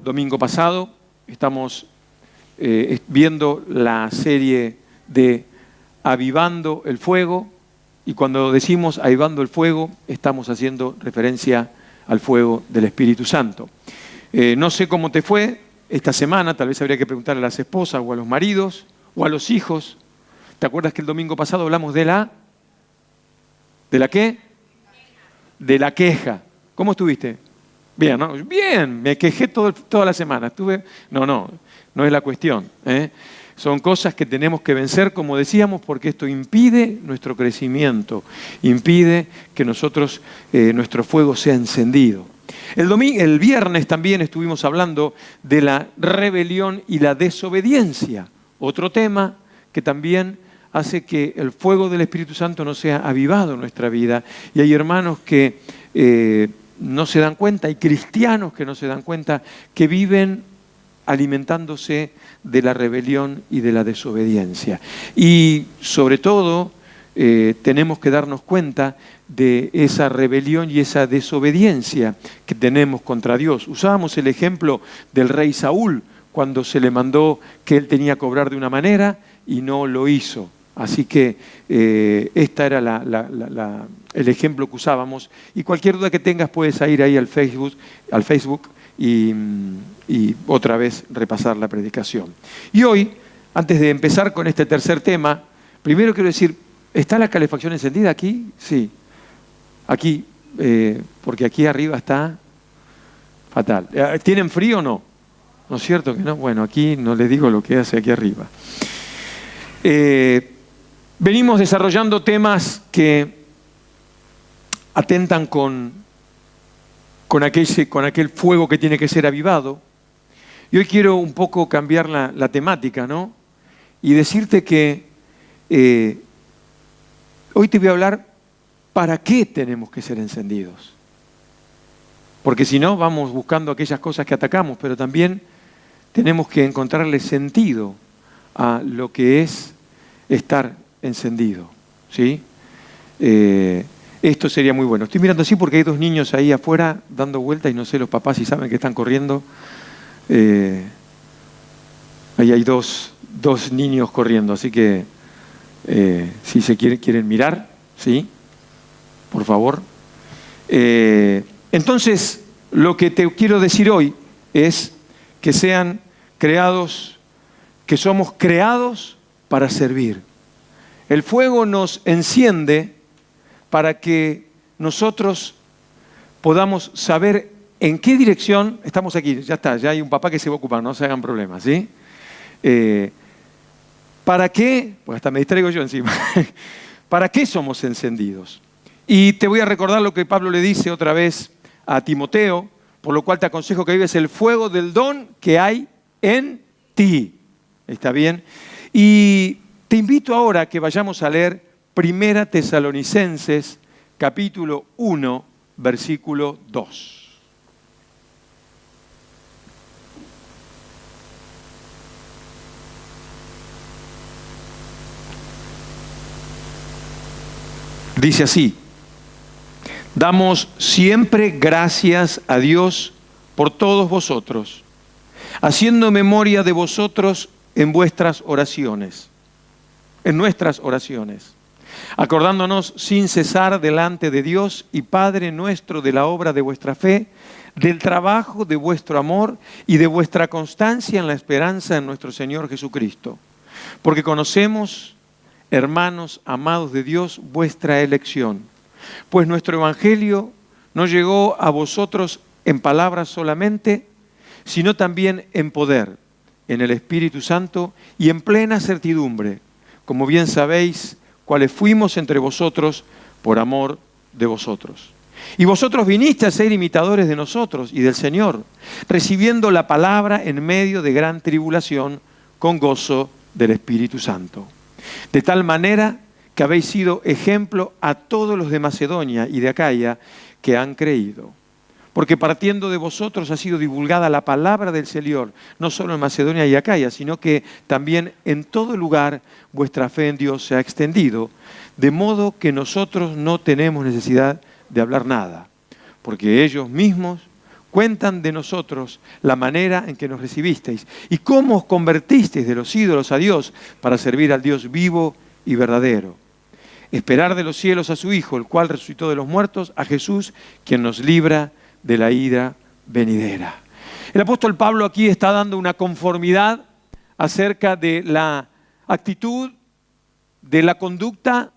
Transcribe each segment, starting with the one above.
domingo pasado. Estamos viendo la serie de Avivando el Fuego. Y cuando decimos avivando el fuego, estamos haciendo referencia al fuego del Espíritu Santo. No sé cómo te fue esta semana, tal vez habría que preguntarle a las esposas o a los maridos o a los hijos. ¿Te acuerdas que el domingo pasado hablamos de la qué? De la queja. ¿Cómo estuviste? Bien, ¿no? Bien, me quejé toda la semana. No es la cuestión, ¿eh? Son cosas que tenemos que vencer, como decíamos, porque esto impide nuestro crecimiento, impide que nuestro fuego sea encendido. El viernes también estuvimos hablando de la rebelión y la desobediencia, otro tema que también hace que el fuego del Espíritu Santo no sea avivado en nuestra vida. Y hay hermanos que no se dan cuenta, hay cristianos que no se dan cuenta, que viven alimentándose de la rebelión y de la desobediencia. Y sobre todo tenemos que darnos cuenta de esa rebelión y esa desobediencia que tenemos contra Dios. Usábamos el ejemplo del rey Saúl, cuando se le mandó que él tenía que cobrar de una manera y no lo hizo. Así que esta era el ejemplo que usábamos. Y cualquier duda que tengas puedes ir ahí al Facebook y otra vez repasar la predicación. Y hoy, antes de empezar con este tercer tema, primero quiero decir, ¿está la calefacción encendida aquí? Sí. Aquí, porque aquí arriba está fatal. ¿Tienen frío o no? ¿No es cierto que no? Bueno, aquí no les digo lo que hace aquí arriba. Venimos desarrollando temas que atentan con aquel fuego que tiene que ser avivado. Y hoy quiero un poco cambiar la temática, ¿no? Y decirte que hoy te voy a hablar para qué tenemos que ser encendidos. Porque si no, vamos buscando aquellas cosas que atacamos, pero también tenemos que encontrarle sentido a lo que es estar encendido, ¿sí? Esto sería muy bueno. Estoy mirando así porque hay dos niños ahí afuera dando vueltas y no sé los papás si saben que están corriendo. Ahí hay dos niños corriendo, así que si se quieren mirar, ¿sí? Por favor. Entonces, lo que te quiero decir hoy es que que somos creados para servir. El fuego nos enciende para que nosotros podamos saber en qué dirección estamos aquí. Ya está, ya hay un papá que se va a ocupar, no se hagan problemas, ¿sí? ¿Para qué? Pues hasta me distraigo yo encima. ¿Para qué somos encendidos? Y te voy a recordar lo que Pablo le dice otra vez a Timoteo, por lo cual te aconsejo que vives el fuego del don que hay en ti. ¿Está bien? Y te invito ahora a que vayamos a leer 1 Tesalonicenses, capítulo 1, versículo 2. Dice así: damos siempre gracias a Dios por todos vosotros, haciendo memoria de vosotros en nuestras oraciones, acordándonos sin cesar delante de Dios y Padre nuestro de la obra de vuestra fe, del trabajo de vuestro amor y de vuestra constancia en la esperanza en nuestro Señor Jesucristo. Porque conocemos, hermanos amados de Dios, vuestra elección. Pues nuestro evangelio no llegó a vosotros en palabras solamente, sino también en poder, en el Espíritu Santo y en plena certidumbre, como bien sabéis, cuáles fuimos entre vosotros por amor de vosotros. Y vosotros viniste a ser imitadores de nosotros y del Señor, recibiendo la palabra en medio de gran tribulación con gozo del Espíritu Santo. De tal manera que habéis sido ejemplo a todos los de Macedonia y de Acaya que han creído. Porque partiendo de vosotros ha sido divulgada la palabra del Señor, no solo en Macedonia y Acaya, sino que también en todo lugar vuestra fe en Dios se ha extendido, de modo que nosotros no tenemos necesidad de hablar nada, porque ellos mismos Cuentan de nosotros la manera en que nos recibisteis y cómo os convertisteis de los ídolos a Dios para servir al Dios vivo y verdadero. Esperar de los cielos a su Hijo, el cual resucitó de los muertos, a Jesús, quien nos libra de la ira venidera. El apóstol Pablo aquí está dando una conformidad acerca de la actitud, de la conducta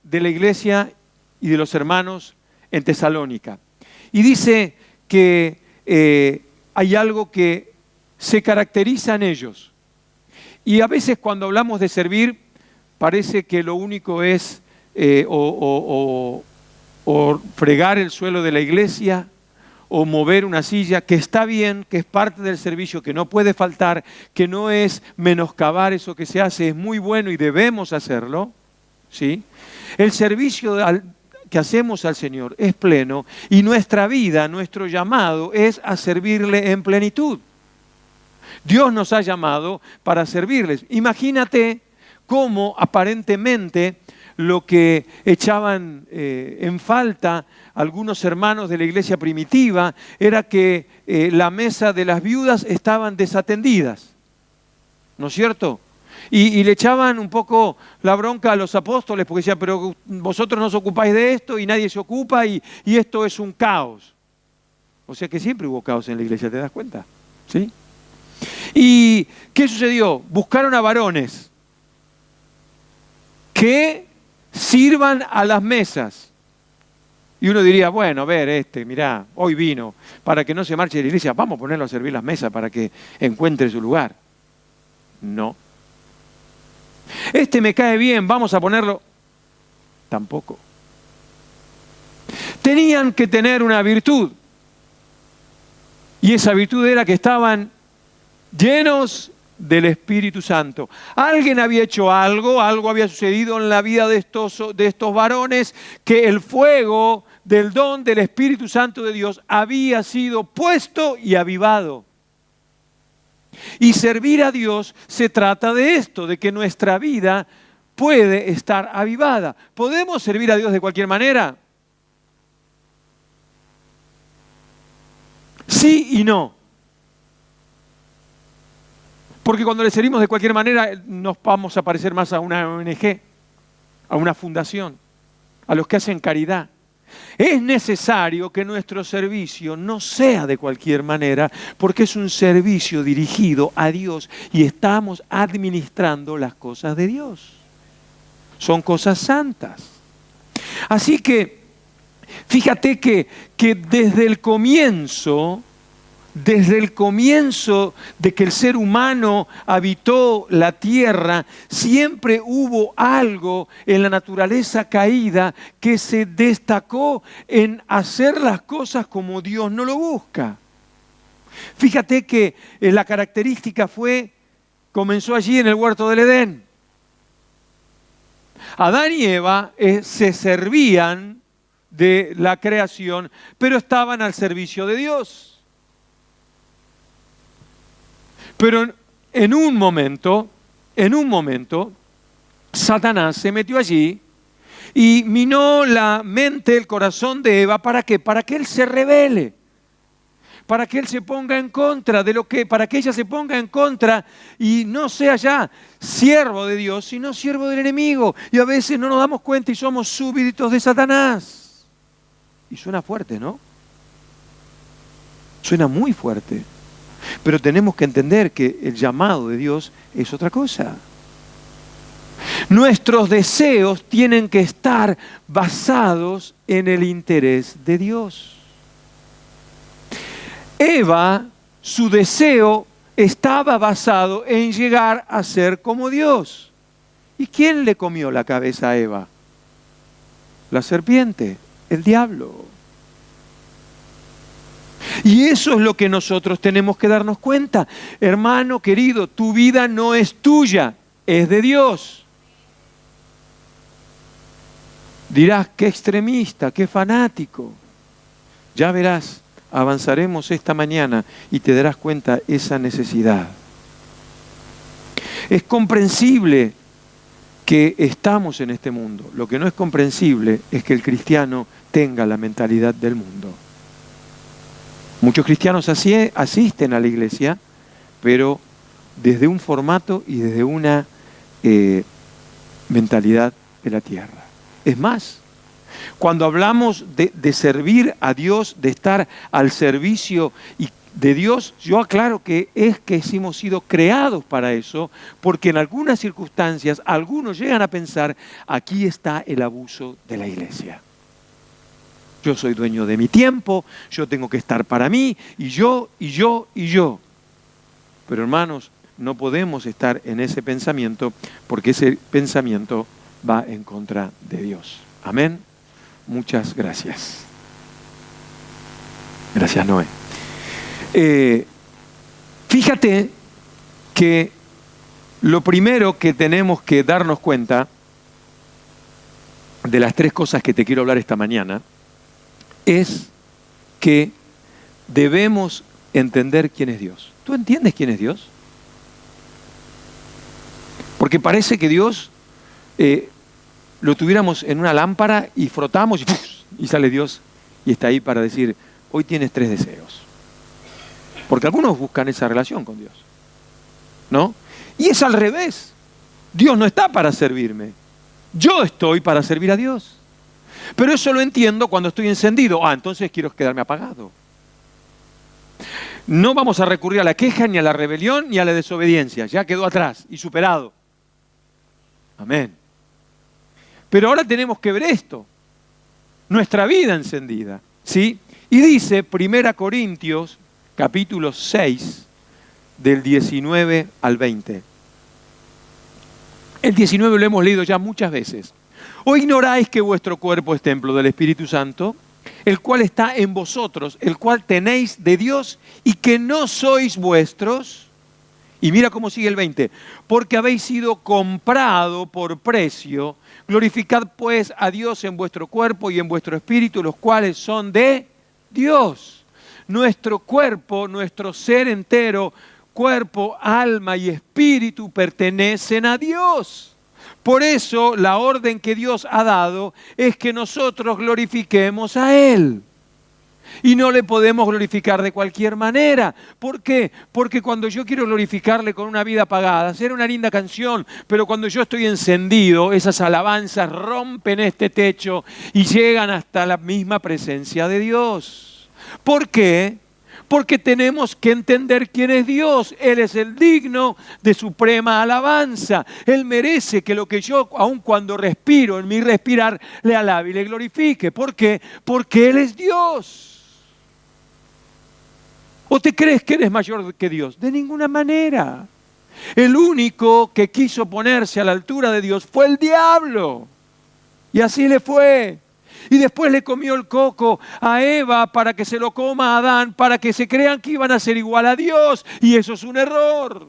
de la iglesia y de los hermanos en Tesalónica. Y dice que hay algo que se caracteriza en ellos. Y a veces cuando hablamos de servir, parece que lo único es o fregar el suelo de la iglesia, o mover una silla, que está bien, que es parte del servicio, que no puede faltar, que no es menoscabar eso que se hace, es muy bueno y debemos hacerlo, ¿sí? El servicio que hacemos al Señor es pleno y nuestra vida, nuestro llamado es a servirle en plenitud. Dios nos ha llamado para servirles. Imagínate cómo aparentemente lo que echaban en falta algunos hermanos de la iglesia primitiva era que la mesa de las viudas estaban desatendidas, ¿no es cierto? Y le echaban un poco la bronca a los apóstoles porque decían, pero vosotros no os ocupáis de esto y nadie se ocupa y esto es un caos. O sea que siempre hubo caos en la iglesia, ¿te das cuenta? ¿Sí? ¿Y qué sucedió? Buscaron a varones que sirvan a las mesas. Y uno diría, bueno, a ver, mirá, hoy vino, para que no se marche de la iglesia, vamos a ponerlo a servir las mesas para que encuentre su lugar. No. Me cae bien, vamos a ponerlo. Tampoco. Tenían que tener una virtud. Y esa virtud era que estaban llenos del Espíritu Santo. Alguien había hecho algo había sucedido en la vida de estos varones, que el fuego del don del Espíritu Santo de Dios había sido puesto y avivado. Y servir a Dios se trata de esto, de que nuestra vida puede estar avivada. ¿Podemos servir a Dios de cualquier manera? Sí y no. Porque cuando le servimos de cualquier manera nos vamos a parecer más a una ONG, a una fundación, a los que hacen caridad. Es necesario que nuestro servicio no sea de cualquier manera, porque es un servicio dirigido a Dios y estamos administrando las cosas de Dios. Son cosas santas. Así que, fíjate que desde el comienzo de que el ser humano habitó la tierra, siempre hubo algo en la naturaleza caída que se destacó en hacer las cosas como Dios no lo busca. Fíjate que la característica comenzó allí en el huerto del Edén. Adán y Eva se servían de la creación, pero estaban al servicio de Dios. Pero en un momento, Satanás se metió allí y minó la mente, el corazón de Eva. ¿Para qué? Para que él se rebele, para que él se ponga en contra para que ella se ponga en contra y no sea ya siervo de Dios, sino siervo del enemigo. Y a veces no nos damos cuenta y somos súbditos de Satanás. Y suena fuerte, ¿no? Suena muy fuerte. Pero tenemos que entender que el llamado de Dios es otra cosa. Nuestros deseos tienen que estar basados en el interés de Dios. Eva, su deseo estaba basado en llegar a ser como Dios. ¿Y quién le comió la cabeza a Eva? La serpiente, el diablo. Y eso es lo que nosotros tenemos que darnos cuenta. Hermano querido, tu vida no es tuya, es de Dios. Dirás, qué extremista, qué fanático. Ya verás, avanzaremos esta mañana y te darás cuenta esa necesidad. Es comprensible que estamos en este mundo. Lo que no es comprensible es que el cristiano tenga la mentalidad del mundo. Muchos cristianos asisten a la iglesia, pero desde un formato y desde una mentalidad de la tierra. Es más, cuando hablamos de servir a Dios, de estar al servicio de Dios, yo aclaro que hemos sido creados para eso, porque en algunas circunstancias algunos llegan a pensar, aquí está el abuso de la iglesia. Yo soy dueño de mi tiempo, yo tengo que estar para mí, y yo. Pero hermanos, no podemos estar en ese pensamiento, porque ese pensamiento va en contra de Dios. Amén. Muchas gracias. Gracias, Noé. Fíjate que lo primero que tenemos que darnos cuenta de las tres cosas que te quiero hablar esta mañana es que debemos entender quién es Dios. ¿Tú entiendes quién es Dios? Porque parece que Dios lo tuviéramos en una lámpara y frotamos y sale Dios y está ahí para decir, hoy tienes 3 deseos. Porque algunos buscan esa relación con Dios, ¿no? Y es al revés. Dios no está para servirme. Yo estoy para servir a Dios. Pero eso lo entiendo cuando estoy encendido. Entonces quiero quedarme apagado. No vamos a recurrir a la queja, ni a la rebelión, ni a la desobediencia. Ya quedó atrás y superado. Amén. Pero ahora tenemos que ver esto. Nuestra vida encendida, ¿sí? Y dice 1 Corintios, capítulo 6, del 19 al 20. El 19 lo hemos leído ya muchas veces. ¿O ignoráis que vuestro cuerpo es templo del Espíritu Santo, el cual está en vosotros, el cual tenéis de Dios y que no sois vuestros? Y mira cómo sigue el 20. Porque habéis sido comprado por precio. Glorificad pues a Dios en vuestro cuerpo y en vuestro espíritu, los cuales son de Dios. Nuestro cuerpo, nuestro ser entero, cuerpo, alma y espíritu pertenecen a Dios. Por eso la orden que Dios ha dado es que nosotros glorifiquemos a Él. Y no le podemos glorificar de cualquier manera. ¿Por qué? Porque cuando yo quiero glorificarle con una vida apagada, será una linda canción, pero cuando yo estoy encendido, esas alabanzas rompen este techo y llegan hasta la misma presencia de Dios. ¿Por qué? Porque tenemos que entender quién es Dios. Él es el digno de suprema alabanza. Él merece que lo que yo, aun cuando respiro, en mi respirar, le alabe y le glorifique. ¿Por qué? Porque Él es Dios. ¿O te crees que eres mayor que Dios? De ninguna manera. El único que quiso ponerse a la altura de Dios fue el diablo. Y así le fue. Y después le comió el coco a Eva para que se lo coma a Adán, para que se crean que iban a ser igual a Dios. Y eso es un error.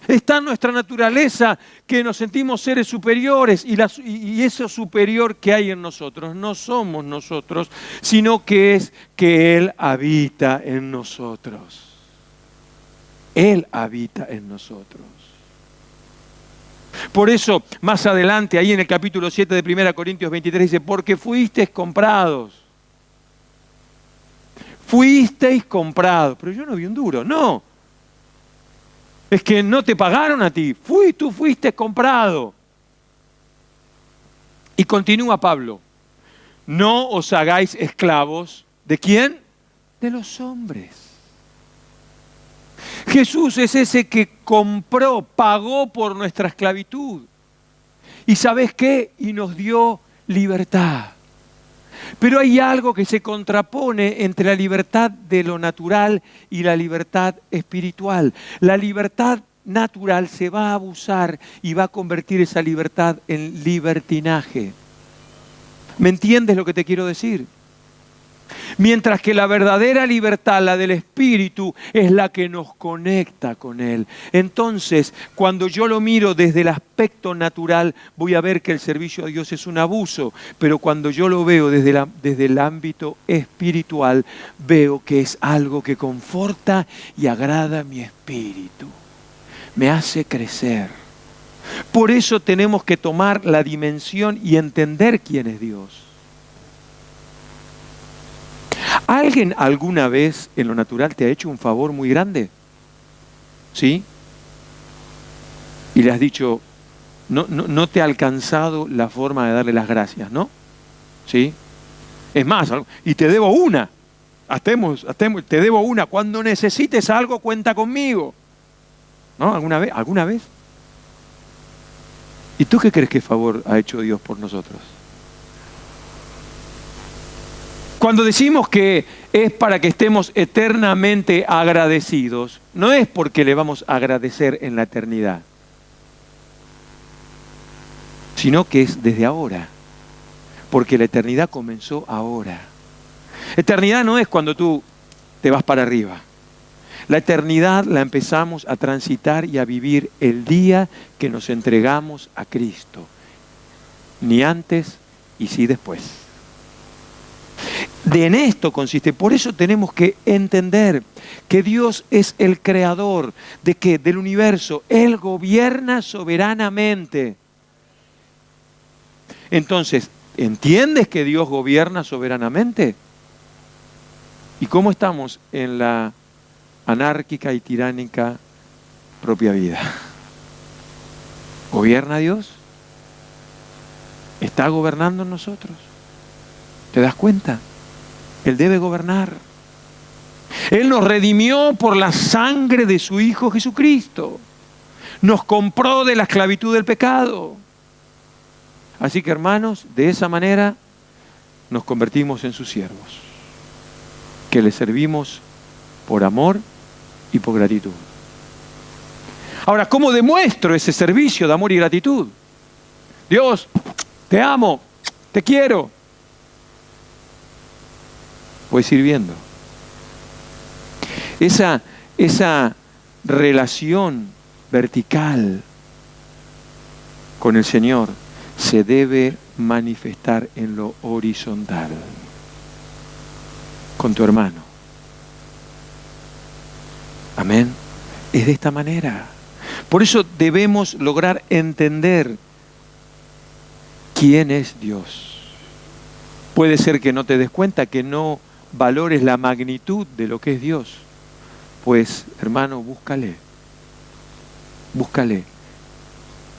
Está en nuestra naturaleza que nos sentimos seres superiores y eso superior que hay en nosotros no somos nosotros, sino que es que Él habita en nosotros. Él habita en nosotros. Por eso, más adelante, ahí en el capítulo 7 de 1 Corintios 23, dice, porque fuisteis comprados. Fuisteis comprados. Pero yo no vi un duro, no. Es que no te pagaron a ti, tú fuiste comprado. Y continúa Pablo, no os hagáis esclavos, ¿de quién? De los hombres. Jesús es ese que compró, pagó por nuestra esclavitud. ¿Y sabes qué? Y nos dio libertad. Pero hay algo que se contrapone entre la libertad de lo natural y la libertad espiritual. La libertad natural se va a abusar y va a convertir esa libertad en libertinaje. ¿Me entiendes lo que te quiero decir? Mientras que la verdadera libertad, la del Espíritu, es la que nos conecta con Él. Entonces, cuando yo lo miro desde el aspecto natural, voy a ver que el servicio a Dios es un abuso. Pero cuando yo lo veo desde el ámbito espiritual, veo que es algo que conforta y agrada mi espíritu. Me hace crecer. Por eso tenemos que tomar la dimensión y entender quién es Dios. ¿Alguien alguna vez en lo natural te ha hecho un favor muy grande? ¿Sí? Y le has dicho, no te ha alcanzado la forma de darle las gracias, ¿no? ¿Sí? Es más, y te debo una. Te debo una. Cuando necesites algo, cuenta conmigo. ¿No? ¿Alguna vez? ¿Alguna vez? ¿Y tú qué crees que favor ha hecho Dios por nosotros? Cuando decimos que es para que estemos eternamente agradecidos, no es porque le vamos a agradecer en la eternidad, sino que es desde ahora, porque la eternidad comenzó ahora. Eternidad no es cuando tú te vas para arriba. La eternidad la empezamos a transitar y a vivir el día que nos entregamos a Cristo. Ni antes y sí después. En esto consiste. Por eso tenemos que entender que Dios es el creador de ¿qué? Del universo. Él gobierna soberanamente. Entonces, ¿entiendes que Dios gobierna soberanamente? ¿Y cómo estamos en la anárquica y tiránica propia vida? ¿Gobierna Dios? ¿Está gobernando en nosotros? ¿Te das cuenta? Él debe gobernar. Él nos redimió por la sangre de su Hijo Jesucristo. Nos compró de la esclavitud del pecado. Así que, hermanos, de esa manera nos convertimos en sus siervos, que le servimos por amor y por gratitud. Ahora, ¿cómo demuestro ese servicio de amor y gratitud? Dios, te amo, te quiero. Pues sirviendo. Esa relación vertical con el Señor se debe manifestar en lo horizontal, con tu hermano. Amén. Es de esta manera. Por eso debemos lograr entender quién es Dios. Puede ser que no te des cuenta, que no valores la magnitud de lo que es Dios. Pues, hermano, búscale. Búscale.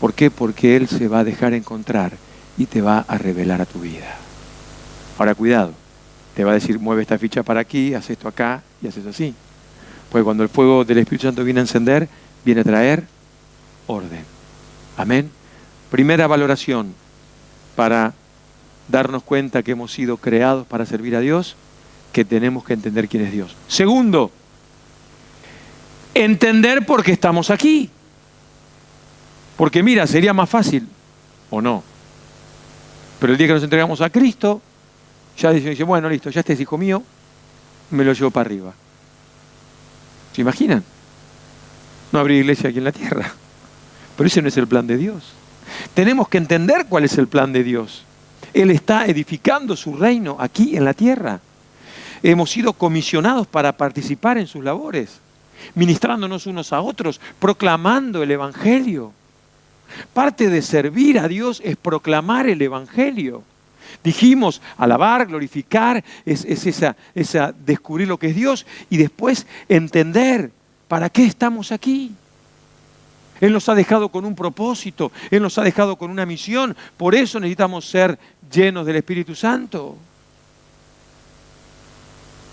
¿Por qué? Porque Él se va a dejar encontrar y te va a revelar a tu vida. Ahora, cuidado. Te va a decir, mueve esta ficha para aquí, haz esto acá y haces así. Pues cuando el fuego del Espíritu Santo viene a encender, viene a traer orden. Amén. Primera valoración para darnos cuenta que hemos sido creados para servir a Dios, que tenemos que entender quién es Dios. Segundo, entender por qué estamos aquí. Porque mira, sería más fácil, ¿o no? Pero el día que nos entregamos a Cristo, ya dice, bueno, listo, ya este es hijo mío, me lo llevo para arriba. ¿Se imaginan? No habría iglesia aquí en la tierra. Pero ese no es el plan de Dios. Tenemos que entender cuál es el plan de Dios. Él está edificando su reino aquí en la tierra. Hemos sido comisionados para participar en sus labores, ministrándonos unos a otros, proclamando el Evangelio. Parte de servir a Dios es proclamar el Evangelio. Dijimos, alabar, glorificar, es esa descubrir lo que es Dios y después entender para qué estamos aquí. Él nos ha dejado con un propósito, Él nos ha dejado con una misión, por eso necesitamos ser llenos del Espíritu Santo.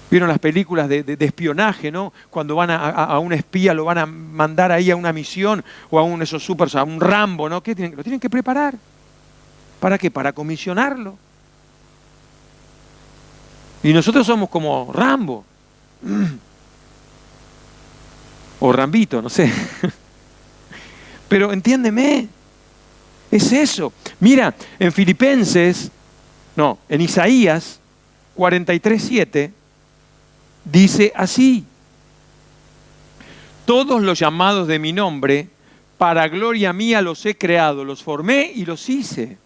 ¿Vieron las películas de espionaje, no? Cuando van a un espía, lo van a mandar ahí a una misión o a a un Rambo, ¿no? ¿Qué tienen? Lo tienen que preparar. ¿Para qué? Para comisionarlo. Y nosotros somos como Rambo. O Rambito, no sé. Pero entiéndeme, es eso. Mira, en Isaías 43:7, dice así: todos los llamados de mi nombre, para gloria mía los he creado, los formé y los hice.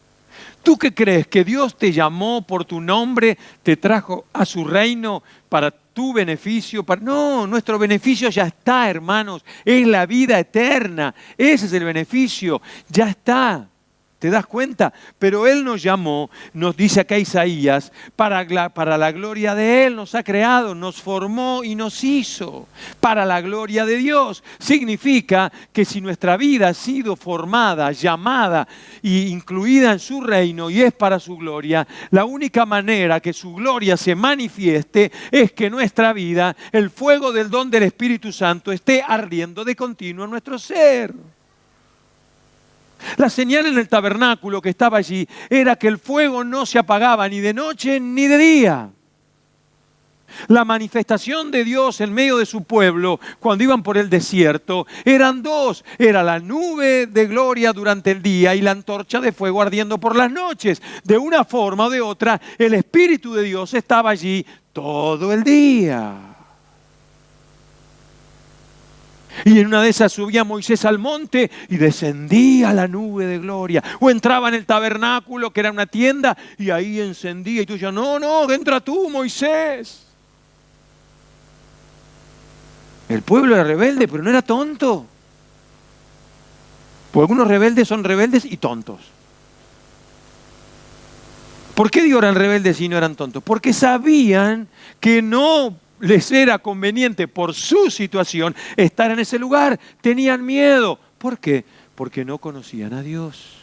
¿Tú qué crees? ¿Que Dios te llamó por tu nombre, te trajo a su reino para tu beneficio? No, nuestro beneficio ya está, hermanos. Es la vida eterna. Ese es el beneficio. Ya está. ¿te das cuenta? Pero Él nos llamó, nos dice acá Isaías, para la gloria de Él, nos ha creado, nos formó y nos hizo para la gloria de Dios. Significa que si nuestra vida ha sido formada, llamada e incluida en su reino y es para su gloria, la única manera que su gloria se manifieste es que nuestra vida, el fuego del don del Espíritu Santo, esté ardiendo de continuo en nuestro ser. La señal en el tabernáculo que estaba allí era que el fuego no se apagaba ni de noche ni de día. La manifestación de Dios en medio de su pueblo, cuando iban por el desierto, eran dos. Era la nube de gloria durante el día y la antorcha de fuego ardiendo por las noches. De una forma o de otra, el Espíritu de Dios estaba allí todo el día. Y en una de esas subía Moisés al monte y descendía la nube de gloria. O entraba en el tabernáculo, que era una tienda, y ahí encendía. Y tú decías, no, entra tú, Moisés. El pueblo era rebelde, pero no era tonto. Porque algunos rebeldes son rebeldes y tontos. ¿Por qué digo eran rebeldes y no eran tontos? Porque sabían que no les era conveniente por su situación estar en ese lugar. Tenían miedo. ¿Por qué? Porque no conocían a Dios.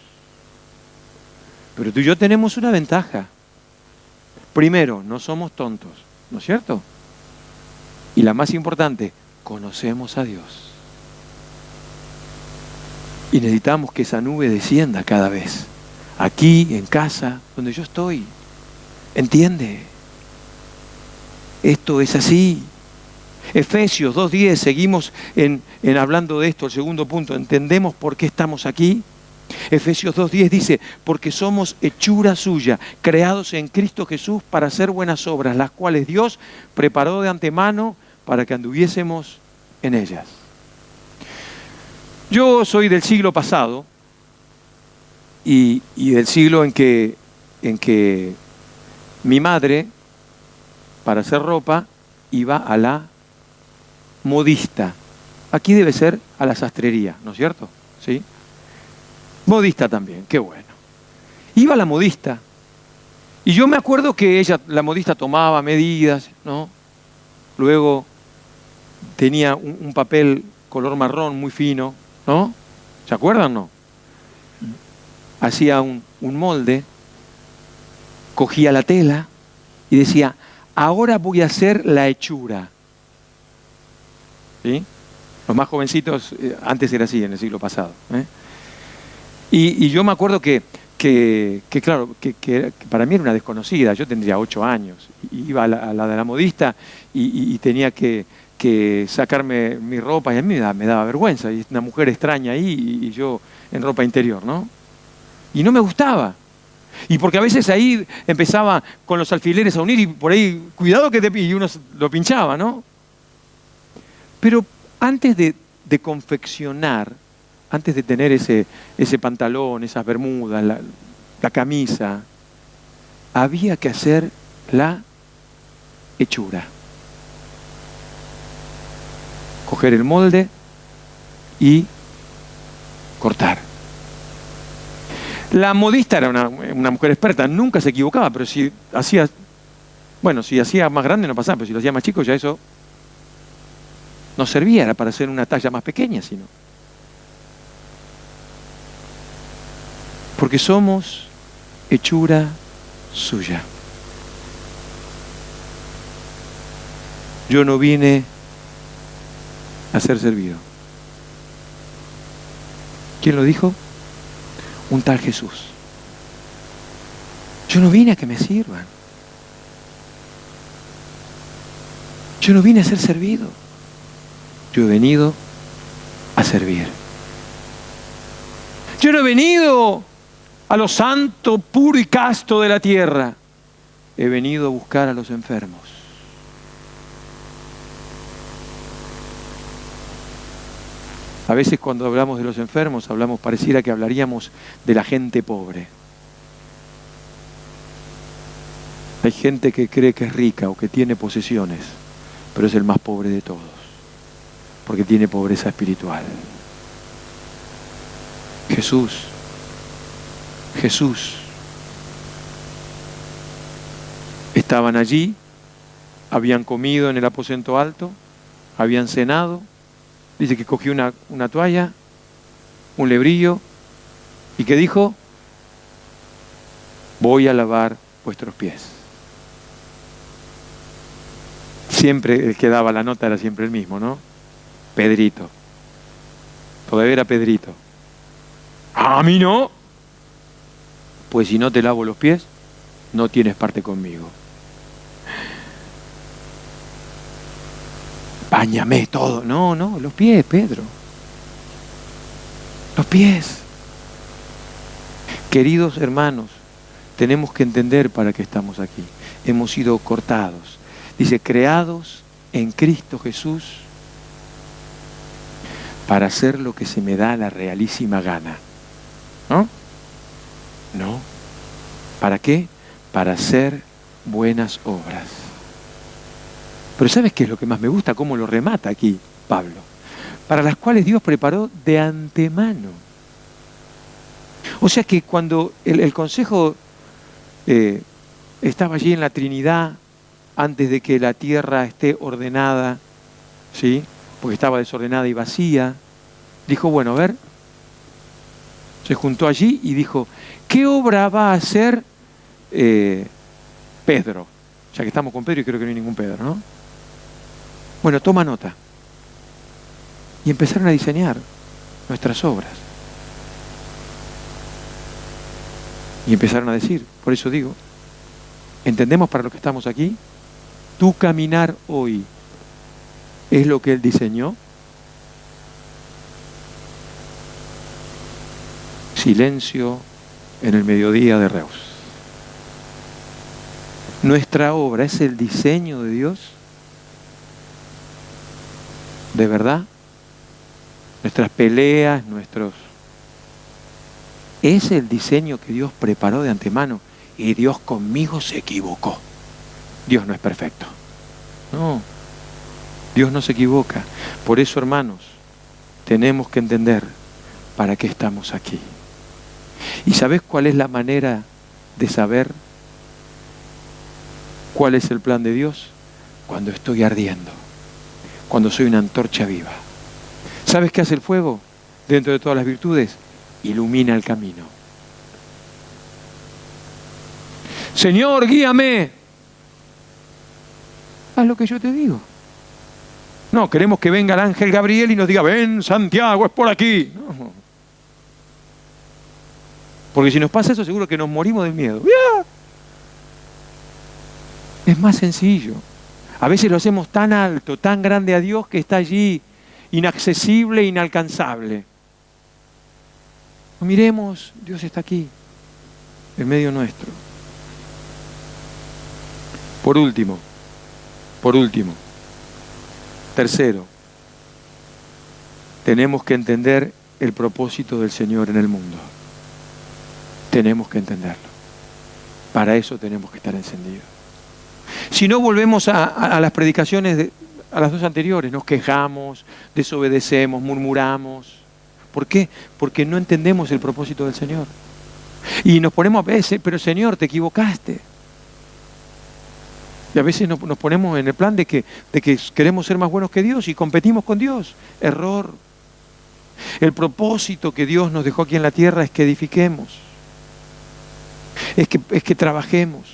Pero tú y yo tenemos una ventaja. Primero, no somos tontos, ¿no es cierto? Y la más importante, conocemos a Dios. Y necesitamos que esa nube descienda cada vez. Aquí, en casa, donde yo estoy. ¿Entiende? Esto es así. Efesios 2:10, seguimos en hablando de esto, el segundo punto. ¿Entendemos por qué estamos aquí? Efesios 2:10 dice, porque somos hechura suya, creados en Cristo Jesús para hacer buenas obras, las cuales Dios preparó de antemano para que anduviésemos en ellas. Yo soy del siglo pasado y del siglo en que mi madre, para hacer ropa, iba a la modista. Aquí debe ser a la sastrería, ¿no es cierto? ¿Sí? Modista también, qué bueno. Iba a la modista. Y yo me acuerdo que ella, la modista, tomaba medidas, ¿no? Luego tenía un papel color marrón muy fino, ¿no? ¿Se acuerdan, no? Hacía un molde, cogía la tela y decía, ahora voy a hacer la hechura. ¿Sí? Los más jovencitos, antes era así, en el siglo pasado. Y yo me acuerdo que claro, que para mí era una desconocida. Yo tendría 8 años. Iba a la de la modista y tenía que sacarme mi ropa y a mí me daba vergüenza. Y una mujer extraña ahí y yo en ropa interior, ¿no? Y no me gustaba. Y porque a veces ahí empezaba con los alfileres a unir y por ahí, cuidado que y uno lo pinchaba, ¿no? Pero antes de confeccionar, antes de tener ese pantalón, esas bermudas, la camisa, había que hacer la hechura. Coger el molde y cortar. La modista era una mujer experta, nunca se equivocaba, pero si hacía más grande no pasaba, pero si lo hacía más chico ya eso no servía, era para hacer una talla más pequeña, sino. Porque somos hechura suya. Yo no vine a ser servido. ¿Quién lo dijo? Un tal Jesús. Yo no vine a que me sirvan. Yo no vine a ser servido. Yo he venido a servir. Yo no he venido a lo santo, puro y casto de la tierra. He venido a buscar a los enfermos. A veces cuando hablamos de los enfermos, pareciera que hablaríamos de la gente pobre. Hay gente que cree que es rica o que tiene posesiones, pero es el más pobre de todos, porque tiene pobreza espiritual. Jesús Jesús. Estaban allí, habían comido en el aposento alto, habían cenado. Dice que cogió una toalla, un lebrillo, y que dijo: voy a lavar vuestros pies. Siempre el que daba la nota era siempre el mismo, ¿no? Pedrito. Todavía era Pedrito. ¿A mí no? Pues si no te lavo los pies, no tienes parte conmigo. Báñame todo. No, los pies, Pedro. Los pies. Queridos hermanos, tenemos que entender para qué estamos aquí. Hemos sido cortados. Dice, creados en Cristo Jesús para hacer lo que se me da la realísima gana. ¿No? No. ¿Para qué? Para hacer buenas obras. Pero ¿sabes qué es lo que más me gusta? Cómo lo remata aquí Pablo. Para las cuales Dios preparó de antemano. O sea que cuando el consejo estaba allí en la Trinidad, antes de que la tierra esté ordenada, ¿sí? Porque estaba desordenada y vacía, dijo, bueno, a ver, se juntó allí y dijo, ¿qué obra va a hacer Pedro? Ya que estamos con Pedro y creo que no hay ningún Pedro, ¿no? Bueno, toma nota. Y empezaron a diseñar nuestras obras. Y empezaron a decir, por eso digo, ¿entendemos para lo que estamos aquí? Tu caminar hoy es lo que Él diseñó. Silencio en el mediodía de Reus. Nuestra obra es el diseño de Dios. ¿De verdad? Nuestras peleas, es el diseño que Dios preparó de antemano y Dios conmigo se equivocó. Dios no es perfecto. No, Dios no se equivoca. Por eso, hermanos, tenemos que entender para qué estamos aquí. ¿Y sabes cuál es la manera de saber cuál es el plan de Dios? Cuando estoy ardiendo, cuando soy una antorcha viva. ¿Sabes qué hace el fuego? Dentro de todas las virtudes, ilumina el camino. Señor, guíame. Haz lo que yo te digo. No, queremos que venga el ángel Gabriel y nos diga, ven, Santiago, es por aquí. No. Porque si nos pasa eso, seguro que nos morimos de miedo. ¡Ya! Es más sencillo. A veces lo hacemos tan alto, tan grande a Dios que está allí, inaccesible, inalcanzable. Miremos, Dios está aquí, en medio nuestro. Por último, tercero, tenemos que entender el propósito del Señor en el mundo. Tenemos que entenderlo. Para eso tenemos que estar encendidos. Si no, volvemos a las predicaciones, a las dos anteriores, nos quejamos, desobedecemos, murmuramos. ¿Por qué? Porque no entendemos el propósito del Señor. Y nos ponemos a veces, pero Señor, te equivocaste. Y a veces nos ponemos en el plan de que queremos ser más buenos que Dios y competimos con Dios. Error. El propósito que Dios nos dejó aquí en la tierra es que edifiquemos. Es que trabajemos.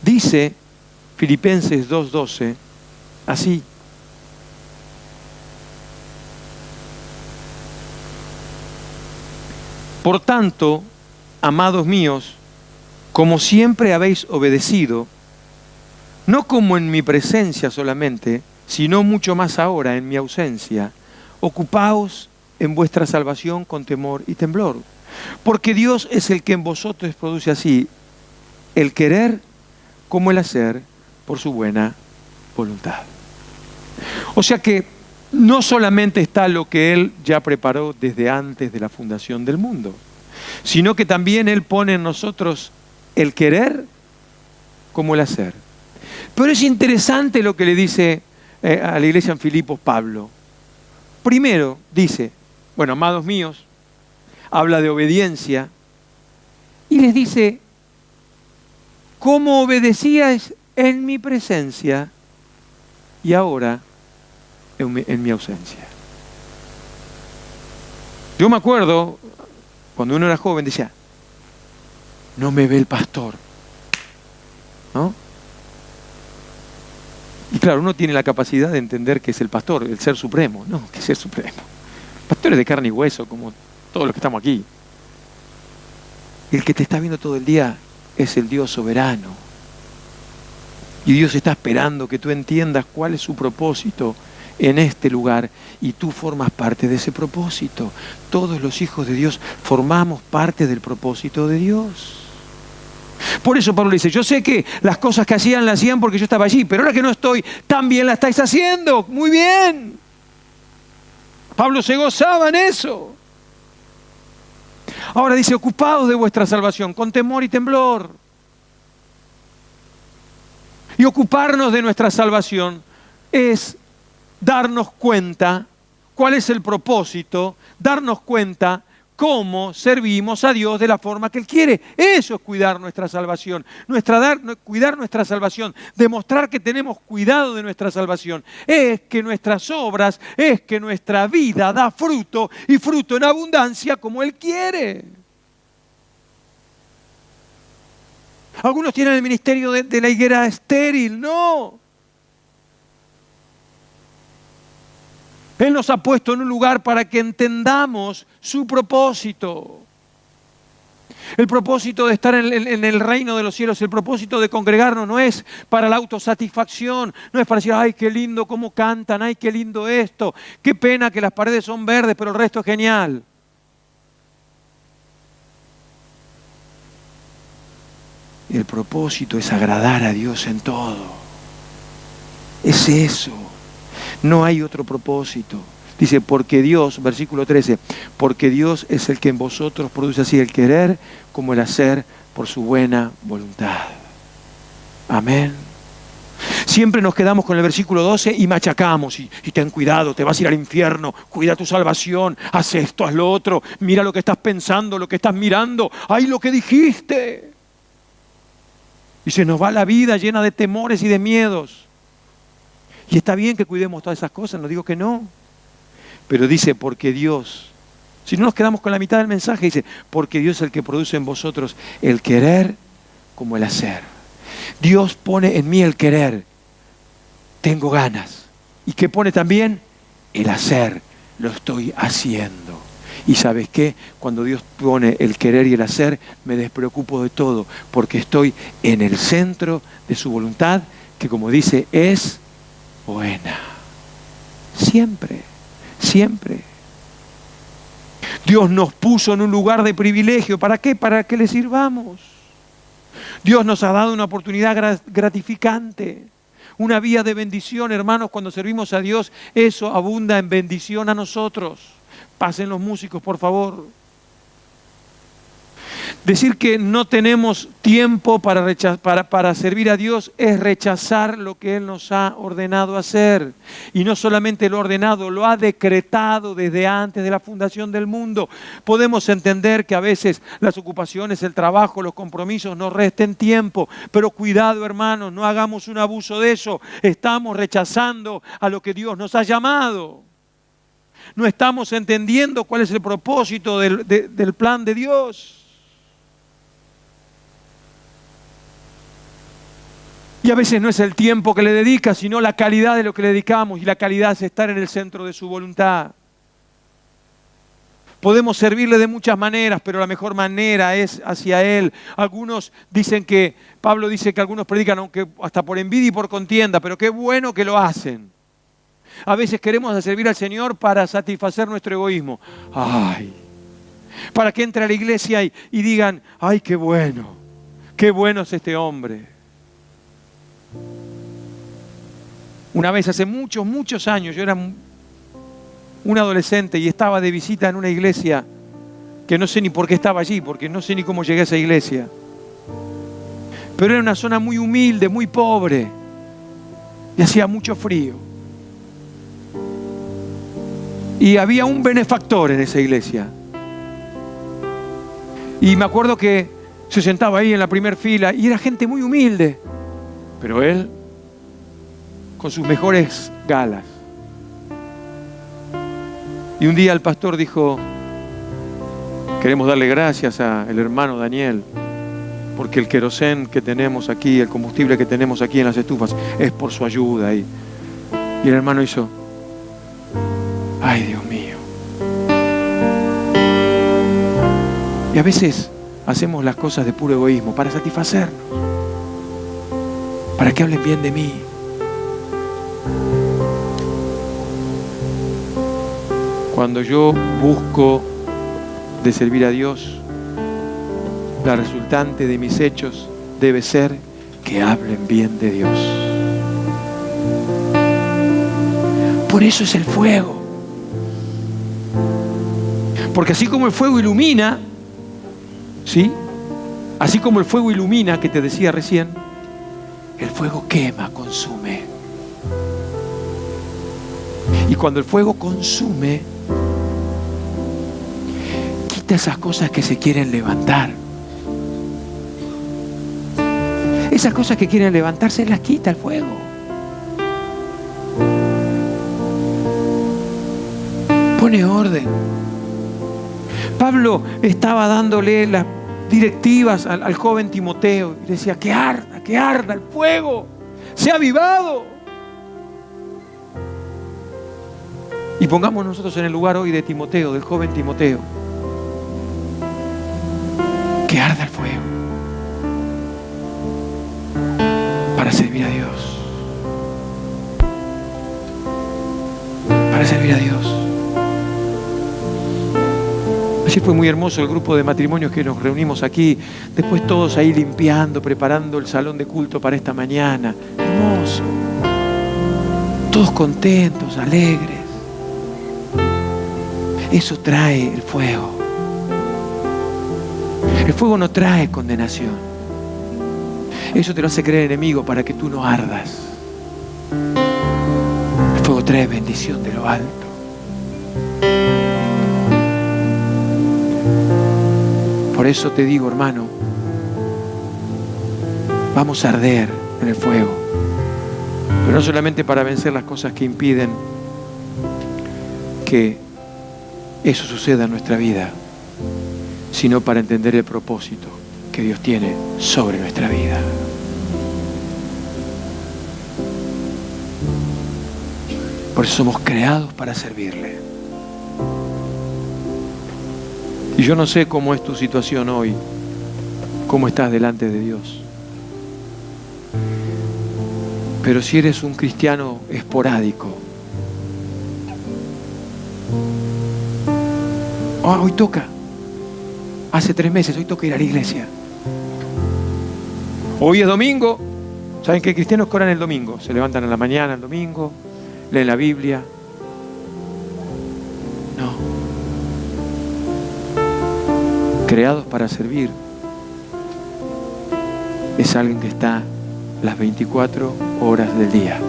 Dice Filipenses 2:12, así. Por tanto, amados míos, como siempre habéis obedecido, no como en mi presencia solamente, sino mucho más ahora en mi ausencia, ocupaos en vuestra salvación con temor y temblor. Porque Dios es el que en vosotros produce así el querer como el hacer por su buena voluntad. O sea que no solamente está lo que Él ya preparó desde antes de la fundación del mundo, sino que también Él pone en nosotros el querer como el hacer. Pero es interesante lo que le dice a la iglesia en Filipos Pablo. Primero dice, bueno, amados míos, habla de obediencia, Y les dice, ¿cómo obedecíais en mi presencia y ahora en mi ausencia? Yo me acuerdo, cuando uno era joven, decía, no me ve el pastor, ¿no? Y claro, uno tiene la capacidad de entender que es el pastor, el ser supremo. No, que es el supremo. El pastor es de carne y hueso, como todos los que estamos aquí. El que te está viendo todo el día es el Dios soberano. Y Dios está esperando que tú entiendas cuál es su propósito en este lugar, y tú formas parte de ese propósito. Todos los hijos de Dios formamos parte del propósito de Dios. Por eso Pablo dice, yo sé que las cosas que hacían las hacían porque yo estaba allí, pero ahora que no estoy, también la estáis haciendo. Muy bien. Pablo se gozaba en eso. Ahora dice, ocupaos de vuestra salvación con temor y temblor. Y ocuparnos de nuestra salvación es darnos cuenta cuál es el propósito, darnos cuenta cómo servimos a Dios de la forma que Él quiere. Eso es cuidar nuestra salvación. Cuidar nuestra salvación, demostrar que tenemos cuidado de nuestra salvación, es que nuestras obras, es que nuestra vida da fruto, y fruto en abundancia como Él quiere. Algunos tienen el ministerio de la higuera estéril. No. Él nos ha puesto en un lugar para que entendamos su propósito. El propósito de estar en el reino de los cielos, el propósito de congregarnos no es para la autosatisfacción, no es para decir, ay, qué lindo cómo cantan, ay, qué lindo esto, qué pena que las paredes son verdes, pero el resto es genial. El propósito es agradar a Dios en todo. Es eso. No hay otro propósito. Dice, porque Dios, versículo 13, porque Dios es el que en vosotros produce así el querer como el hacer por su buena voluntad. Amén. Siempre nos quedamos con el versículo 12 y machacamos. Y ten cuidado, te vas a ir al infierno, cuida tu salvación, haz esto, haz lo otro, mira lo que estás pensando, lo que estás mirando, ay, lo que dijiste. Y se nos va la vida llena de temores y de miedos. Y está bien que cuidemos todas esas cosas, no digo que no. Pero dice, porque Dios, si no nos quedamos con la mitad del mensaje, dice, porque Dios es el que produce en vosotros el querer como el hacer. Dios pone en mí el querer, tengo ganas. ¿Y qué pone también? El hacer, lo estoy haciendo. Y ¿sabes qué? Cuando Dios pone el querer y el hacer, me despreocupo de todo, porque estoy en el centro de su voluntad, que como dice, es buena. Siempre, siempre. Dios nos puso en un lugar de privilegio. ¿Para qué? Para que le sirvamos. Dios nos ha dado una oportunidad gratificante, una vía de bendición, hermanos. Cuando servimos a Dios, eso abunda en bendición a nosotros. Pasen los músicos, por favor. Decir que no tenemos tiempo para servir a Dios es rechazar lo que Él nos ha ordenado hacer. Y no solamente lo ha ordenado, lo ha decretado desde antes de la fundación del mundo. Podemos entender que a veces las ocupaciones, el trabajo, los compromisos nos resten tiempo. Pero cuidado, hermanos, no hagamos un abuso de eso. Estamos rechazando a lo que Dios nos ha llamado. No estamos entendiendo cuál es el propósito del plan de Dios. Y a veces no es el tiempo que le dedicas, sino la calidad de lo que le dedicamos. Y la calidad es estar en el centro de su voluntad. Podemos servirle de muchas maneras, pero la mejor manera es hacia Él. Algunos dicen que, Pablo dice que algunos predican aunque hasta por envidia y por contienda, pero qué bueno que lo hacen. A veces queremos servir al Señor para satisfacer nuestro egoísmo. Ay, para que entre a la iglesia y digan, ay, qué bueno es este hombre. Una vez, hace muchos, muchos años, yo era un adolescente y estaba de visita en una iglesia que no sé ni por qué estaba allí, porque no sé ni cómo llegué a esa iglesia. Pero era una zona muy humilde, muy pobre, y hacía mucho frío. Y había un benefactor en esa iglesia. Y me acuerdo que se sentaba ahí en la primera fila y era gente muy humilde. Pero él, con sus mejores galas. Y un día el pastor dijo: queremos darle gracias al hermano Daniel, porque el querosén que tenemos aquí, el combustible que tenemos aquí en las estufas, es por su ayuda. Y el hermano hizo: ay, Dios mío. Y a veces hacemos las cosas de puro egoísmo, para satisfacernos, para que hablen bien de mí. Cuando yo busco de servir a Dios, la resultante de mis hechos debe ser que hablen bien de Dios. Por eso es el fuego. Porque así como el fuego ilumina, ¿sí? Así como el fuego ilumina, que te decía recién, el fuego quema, consume. Y cuando el fuego consume, quita esas cosas que se quieren levantar. Esas cosas que quieren levantarse las quita el fuego. Pone orden. Pablo estaba dándole las directivas al joven Timoteo y decía: que arda el fuego, sea avivado. Y pongamos nosotros en el lugar hoy de Timoteo, del joven Timoteo. Que arda el fuego para servir a Dios. Para servir a Dios. Así fue muy hermoso el grupo de matrimonios que nos reunimos aquí. Después todos ahí limpiando, preparando el salón de culto para esta mañana. Hermoso. Todos contentos, alegres. Eso trae el fuego. El fuego no trae condenación. Eso te lo hace creer enemigo para que tú no ardas. El fuego trae bendición de lo alto. Por eso te digo, hermano, vamos a arder en el fuego. Pero no solamente para vencer las cosas que impiden que eso suceda en nuestra vida, sino para entender el propósito que Dios tiene sobre nuestra vida. Por eso somos creados para servirle. Y yo no sé cómo es tu situación hoy, cómo estás delante de Dios. Pero si eres un cristiano esporádico, hoy toca. Hace 3 meses, hoy toca ir a la iglesia. Hoy es domingo. ¿Saben que cristianos que oran el domingo? Se levantan a la mañana el domingo, leen la Biblia. No. Creados para servir es alguien que está las 24 horas del día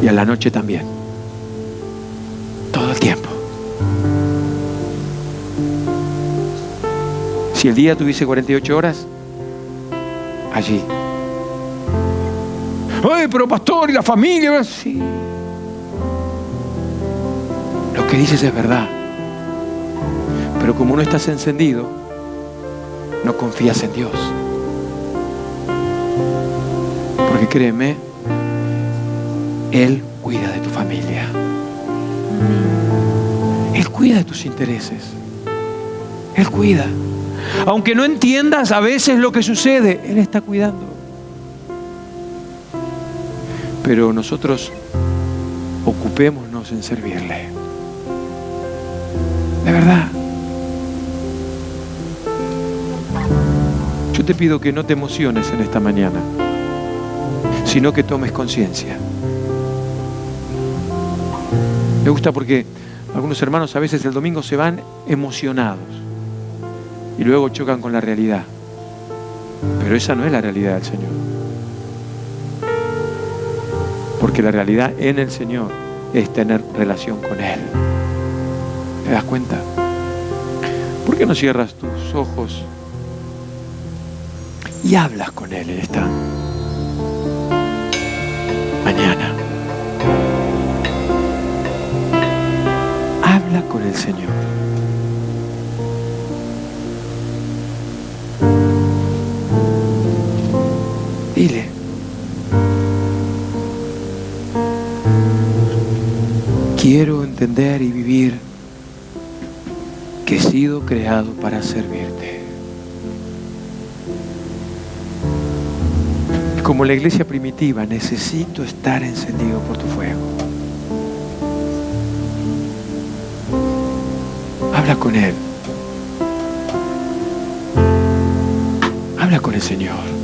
y a la noche también. Todo el tiempo. Si el día tuviese 48 horas, allí. ¡Ay, pero pastor, y la familia! Sí. Lo que dices es verdad. Pero como no estás encendido, no confías en Dios. Porque créeme, Él cuida de tu familia. Él cuida de tus intereses. Él cuida. Aunque no entiendas a veces lo que sucede, Él está cuidando. Pero nosotros ocupémonos en servirle. De verdad. Yo te pido que no te emociones en esta mañana, sino que tomes conciencia. Me gusta porque algunos hermanos a veces el domingo se van emocionados y luego chocan con la realidad. Pero esa no es la realidad del Señor. Porque la realidad en el Señor es tener relación con Él. ¿Te das cuenta? ¿Por qué no cierras tus ojos y hablas con Él en esta mañana. Habla con el Señor. Dile. Quiero entender y vivir que he sido creado para servirte. Como la iglesia primitiva, necesito estar encendido por tu fuego. Habla con Él. Habla con el Señor.